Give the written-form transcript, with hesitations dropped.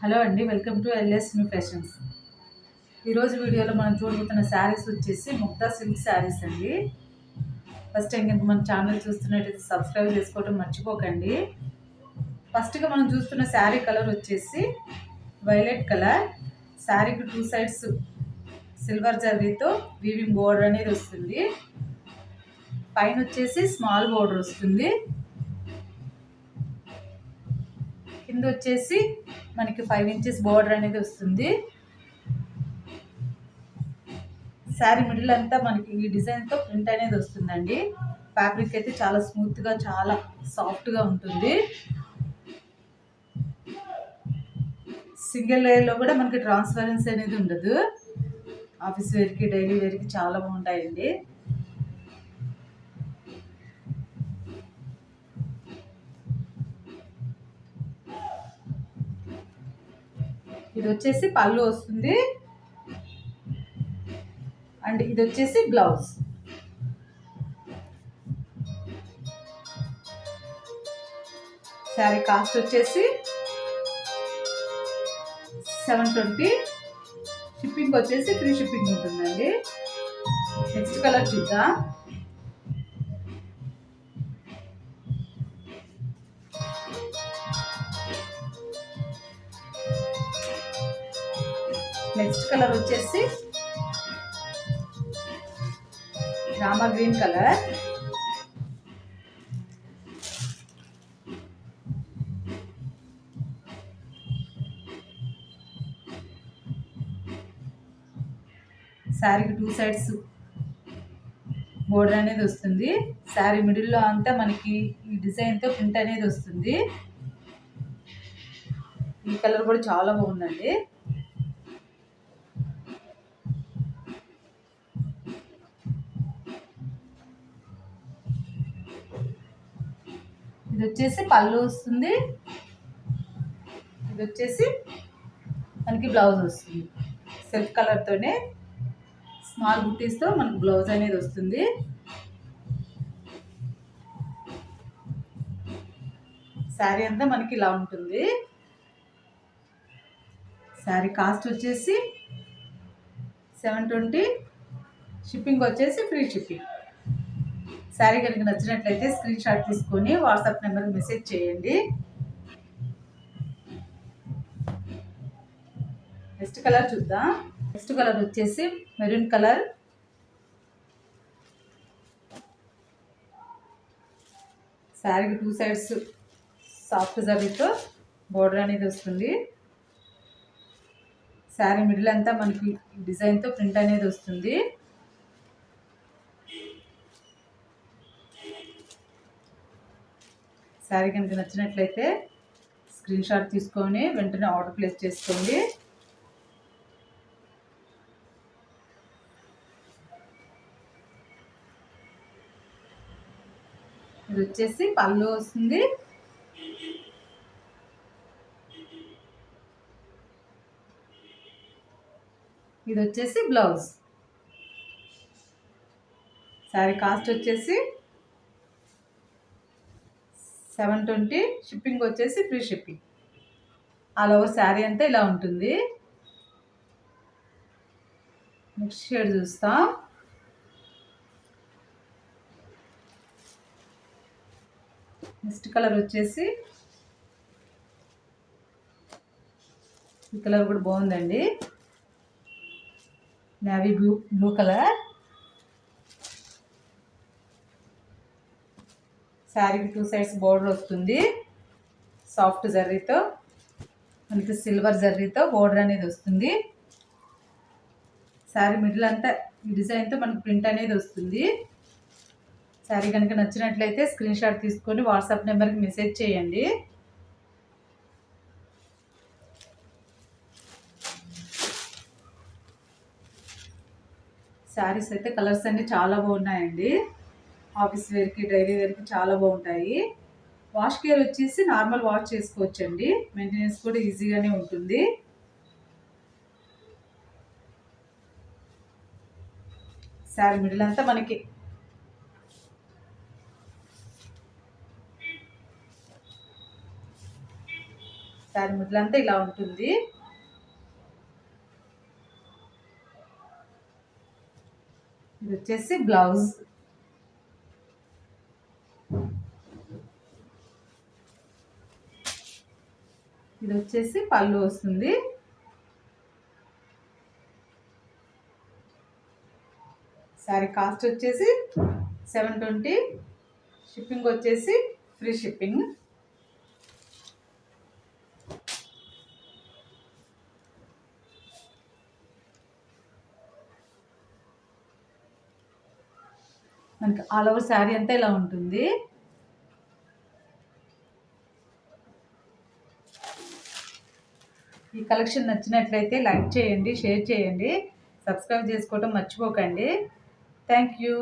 Hello అండి, welcome to LS New Fashions. ఈరోజు వీడియోలో మనం చూడబోతున్న శారీస్ వచ్చేసి ముక్తా సిల్క్ శారీస్ అండి. ఫస్ట్ టైం కనుక మన ఛానల్ చూస్తున్నట్టయితే సబ్స్క్రైబ్ చేసుకోవడం మర్చిపోకండి. ఫస్ట్గా మనం చూస్తున్న శారీ కలర్ వచ్చేసి వైలెట్ కలర్. శారీకి 2 సైడ్స్ సిల్వర్ జరీతో వీవింగ్ బోర్డర్ అనేది వస్తుంది. పైన వచ్చేసి స్మాల్ బోర్డర్ వస్తుంది. కింద వచ్చేసి మనకి 5 ఇంచెస్ బోర్డర్ అనేది వస్తుంది. శారీ మిడిల్ అంతా మనకి ఈ డిజైన్తో ప్రింట్ అనేది వస్తుందండి. ఫ్యాబ్రిక్ అయితే చాలా స్మూత్గా, చాలా సాఫ్ట్గా ఉంటుంది. సింగిల్ లేయర్లో కూడా మనకి ట్రాన్స్పరెన్సీ అనేది ఉండదు. ఆఫీస్ వేర్కి, డైలీ వేర్కి చాలా బాగుంటాయండి. ఇది వచ్చేసి పళ్ళు వస్తుంది అండ్ ఇది వచ్చేసి బ్లౌజ్. శారీ కాస్ట్ వచ్చేసి 720. షిప్పింగ్ వచ్చేసి ఫ్రీ షిప్పింగ్ ఉంటుందండి. నెక్స్ట్ కలర్ చూద్దాం. నెక్స్ట్ కలర్ వచ్చేసి రామా గ్రీన్ కలర్. శారీకి 2 సైడ్స్ బోర్డర్ అనేది వస్తుంది. శారీ మిడిల్లో అంతా మనకి ఈ డిజైన్తో ప్రింట్ అనేది వస్తుంది. ఈ కలర్ కూడా చాలా బాగుందండి. ఇది వచ్చేసి పళ్ళు వస్తుంది. ఇది వచ్చేసి మనకి బ్లౌజ్ వస్తుంది. సెల్ఫ్ కలర్తోనే స్మాల్ బుట్టీస్తో మనకి బ్లౌజ్ అనేది వస్తుంది. శారీ అంతా మనకి ఇలా ఉంటుంది. శారీ కాస్ట్ వచ్చేసి 720. షిప్పింగ్ వచ్చేసి ఫ్రీ షిప్పింగ్. శారీ కనుక నచ్చినట్లయితే స్క్రీన్ షాట్ తీసుకొని వాట్సాప్ నెంబర్కి మెసేజ్ చేయండి. నెక్స్ట్ కలర్ చూద్దాం. నెక్స్ట్ కలర్ వచ్చేసి మెరూన్ కలర్. శారీకి 2 సైడ్స్ సాఫ్ట్ జరీతో బోర్డర్ అనేది వస్తుంది. శారీ మిడిల్ అంతా మనకి డిజైన్తో ప్రింట్ అనేది వస్తుంది. శారీ కనుక నచ్చినట్లయితే స్క్రీన్ షాట్ తీసుకొని వెంటనే ఆర్డర్ ప్లేస్ చేసుకోండి. ఇది వచ్చేసి పళ్ళు వస్తుంది. ఇది వచ్చేసి బ్లౌజ్. శారీ కాస్ట్ వచ్చేసి 720. షిప్పింగ్ వచ్చేసి free shipping. All over sari అంతా ఇలా ఉంటుంది. నెక్స్ట్ షేడ్ చూస్తాం. నెక్స్ట్ కలర్ వచ్చేసి ఈ కలర్ కూడా బాగుందండి. Navy blue colour. శారీకి 2 సైడ్స్ బోర్డర్ వస్తుంది. సాఫ్ట్ జర్రీతో మనకి సిల్వర్ జర్రీతో బోర్డర్ అనేది వస్తుంది. శారీ మిడిల్ అంతా ఈ డిజైన్తో మనకి ప్రింట్ అనేది వస్తుంది. శారీ కనుక నచ్చినట్లయితే స్క్రీన్ షాట్ తీసుకొని వాట్సాప్ నెంబర్కి మెసేజ్ చేయండి. శారీస్ అయితే కలర్స్ అన్నీ చాలా బాగున్నాయండి. ఆఫీస్ వేర్కి, డైలీ వేర్కి చాలా బాగుంటాయి. వాష్ కేర్ వచ్చేసి నార్మల్ వాష్ చేసుకోవచ్చండి. మెయింటెనెన్స్ కూడా ఈజీగానే ఉంటుంది. శారీ మిడిల్ అంతా మనకి శారీ ముద్దులంతా ఇలా ఉంటుంది. ఇది వచ్చేసి బ్లౌజ్. ఇది వచ్చేసి పళ్ళు వస్తుంది. శారీ కాస్ట్ వచ్చేసి 720. షిప్పింగ్ వచ్చేసి ఫ్రీ షిప్పింగ్. మనకి ఆల్ ఓవర్ శారీ అంతా ఇలా ఉంటుంది. ఈ కలెక్షన్ నచ్చినట్లయితే లైక్ చేయండి, షేర్ చేయండి, సబ్స్క్రైబ్ చేసుకోవడం మర్చిపోకండి. Thank you.